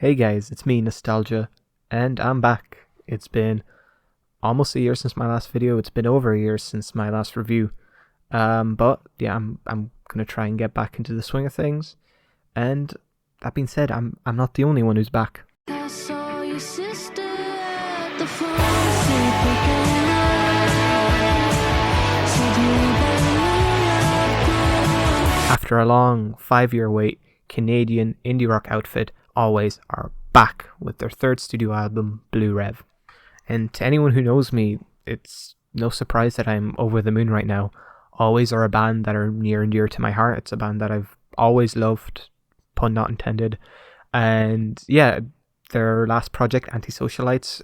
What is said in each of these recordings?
Hey guys, it's me, Nostalgia, and I'm back. It's been almost a year since my last video. It's been over a year since my last review. But yeah, I'm gonna try and get back into the swing of things. And that being said, I'm not the only one who's back. I saw your sister at the pharmacy picking up. Said you After a long 5-year wait, Canadian indie rock outfit Alvvays are back with their third studio album, Blue Rev. And to anyone who knows me, it's no surprise that I'm over the moon right now. Alvvays are a band that are near and dear to my heart. It's a band that I've always loved, pun not intended. And yeah, their last project, Antisocialites,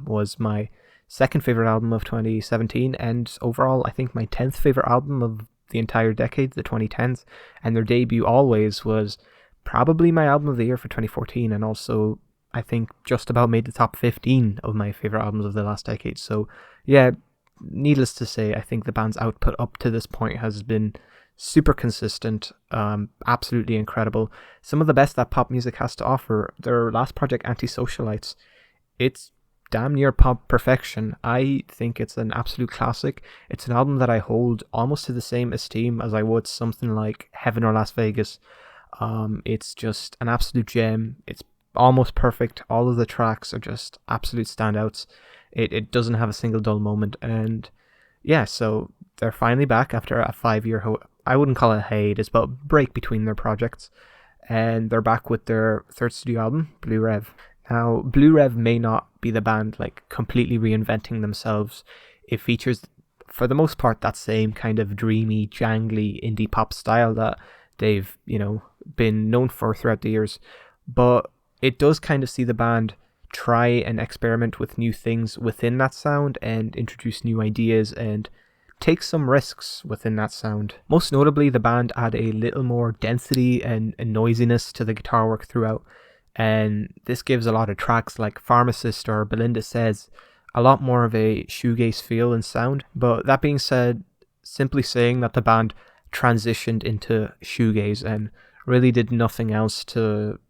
was my second favorite album of 2017, and overall, I think my 10th favorite album of the entire decade, the 2010s. And their debut, Alvvays, was probably my album of the year for 2014, and also I think just about made the top 15 of my favorite albums of the last decade. So yeah, needless to say, I think the band's output up to this point has been super consistent, absolutely incredible. Some of the best that pop music has to offer. Their last project, Antisocialites, it's damn near pop perfection. I think it's an absolute classic. It's an album that I hold almost to the same esteem as I would something like Heaven or Las Vegas. It's just an absolute gem. It's almost perfect. All of the tracks are just absolute standouts. It doesn't have a single dull moment. And yeah, so they're finally back after a 5-year I wouldn't call it a hiatus, but a break between their projects. And they're back with their third studio album, Blue Rev. Now, Blue Rev may not be the band like completely reinventing themselves. It features, for the most part, that same kind of dreamy, jangly indie pop style that they've, been known for throughout the years. But it does kind of see the band try and experiment with new things within that sound and introduce new ideas and take some risks within that sound. Most notably, the band add a little more density and noisiness to the guitar work throughout, and this gives a lot of tracks like Pharmacist or Belinda Says a lot more of a shoegaze feel and sound. But that being said, simply saying that the band transitioned into shoegaze and really did nothing else to,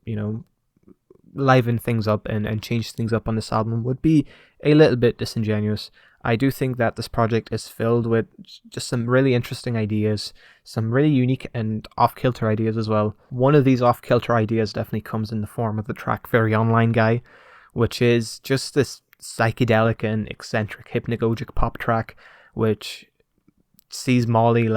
liven things up and change things up on this album would be a little bit disingenuous. I do think that this project is filled with just some really interesting ideas, some really unique and off-kilter ideas as well. One of these off-kilter ideas definitely comes in the form of the track Very Online Guy, which is just this psychedelic and eccentric hypnagogic pop track, which sees Molly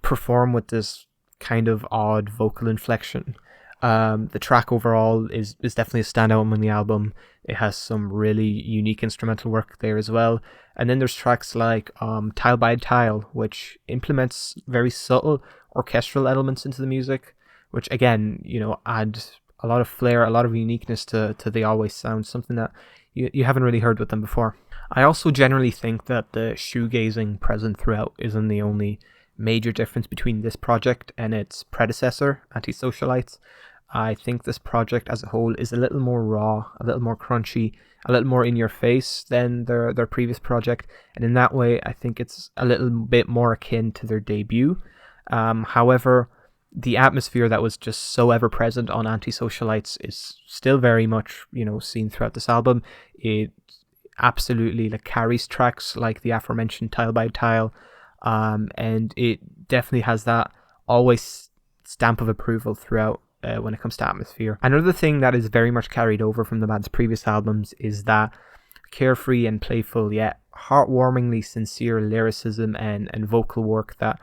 perform with this kind of odd vocal inflection. The track overall is definitely a standout among the album. It has some really unique instrumental work there as well. And then there's tracks like Tile by Tile, which implements very subtle orchestral elements into the music, which again, add a lot of flair, a lot of uniqueness to the Alvvays sound, something that you haven't really heard with them before. I also generally think that the shoegazing present throughout isn't the only major difference between this project and its predecessor, Antisocialites. I think this project as a whole is a little more raw, a little more crunchy, a little more in your face than their previous project, and in that way I think it's a little bit more akin to their debut. However, the atmosphere that was just so ever present on Antisocialites is still very much, seen throughout this album. It absolutely carries tracks like the aforementioned Tile by Tile, and it definitely has that always stamp of approval throughout when it comes to atmosphere. Another thing that is very much carried over from the band's previous albums is that carefree and playful yet heartwarmingly sincere lyricism and vocal work that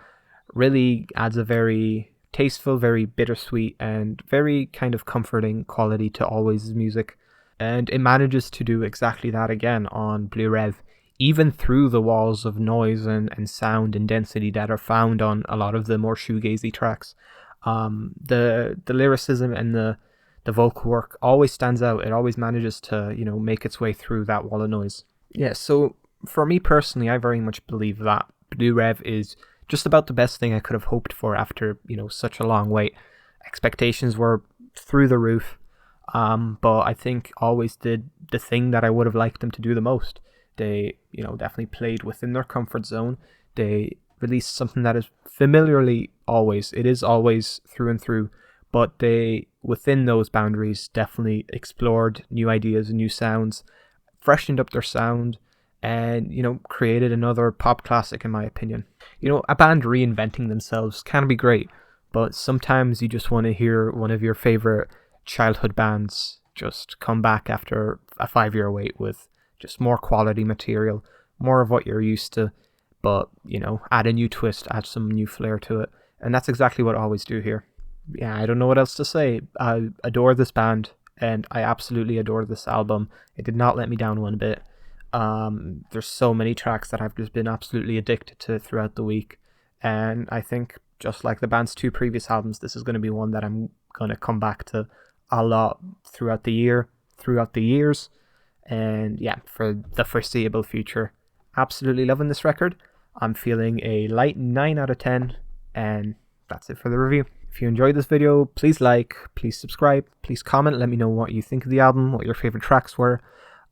really adds a very tasteful, very bittersweet, and very kind of comforting quality to Alvvays' music. And it manages to do exactly that again on Blue Rev, even through the walls of noise and sound and density that are found on a lot of the more shoegazy tracks. The lyricism and the vocal work always stands out. It always manages to, make its way through that wall of noise. Yeah, so for me personally, I very much believe that Blue Rev is just about the best thing I could have hoped for after, such a long wait. Expectations were through the roof, but I think Alvvays did the thing that I would have liked them to do the most. They, definitely played within their comfort zone. They released something that is familiarly Alvvays. It is Alvvays through and through, but they, within those boundaries, definitely explored new ideas and new sounds, freshened up their sound, and, created another pop classic, in my opinion. A band reinventing themselves can be great, but sometimes you just want to hear one of your favorite childhood bands just come back after a 5-year wait with just more quality material, more of what you're used to, but, add a new twist, add some new flair to it. And that's exactly what Alvvays do here. Yeah, I don't know what else to say. I adore this band, and I absolutely adore this album. It did not let me down one bit. There's so many tracks that I've just been absolutely addicted to throughout the week, and I think, just like the band's 2 previous albums, this is going to be one that I'm going to come back to a lot throughout the years, and yeah, for the foreseeable future. Absolutely loving this record. I'm feeling a light 9 out of 10, and that's it for the review. If you enjoyed this video, please like, please subscribe, please comment, let me know what you think of the album, what your favorite tracks were.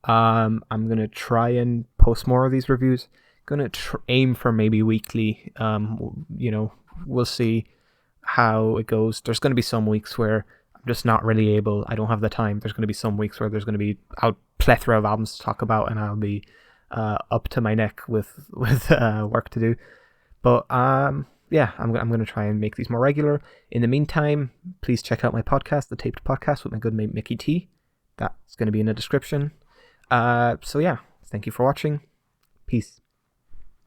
I'm going to try and post more of these reviews. Going to aim for maybe weekly. We'll see how it goes. There's going to be some weeks where I'm just not really able, I don't have the time. There's going to be some weeks where there's going to be a plethora of albums to talk about, and I'll be up to my neck with work to do. But yeah, I'm going to try and make these more regular. In the meantime, please check out my podcast, The Taped Podcast, with my good mate Mickey T. That's going to be in the description. So yeah, thank you for watching. Peace.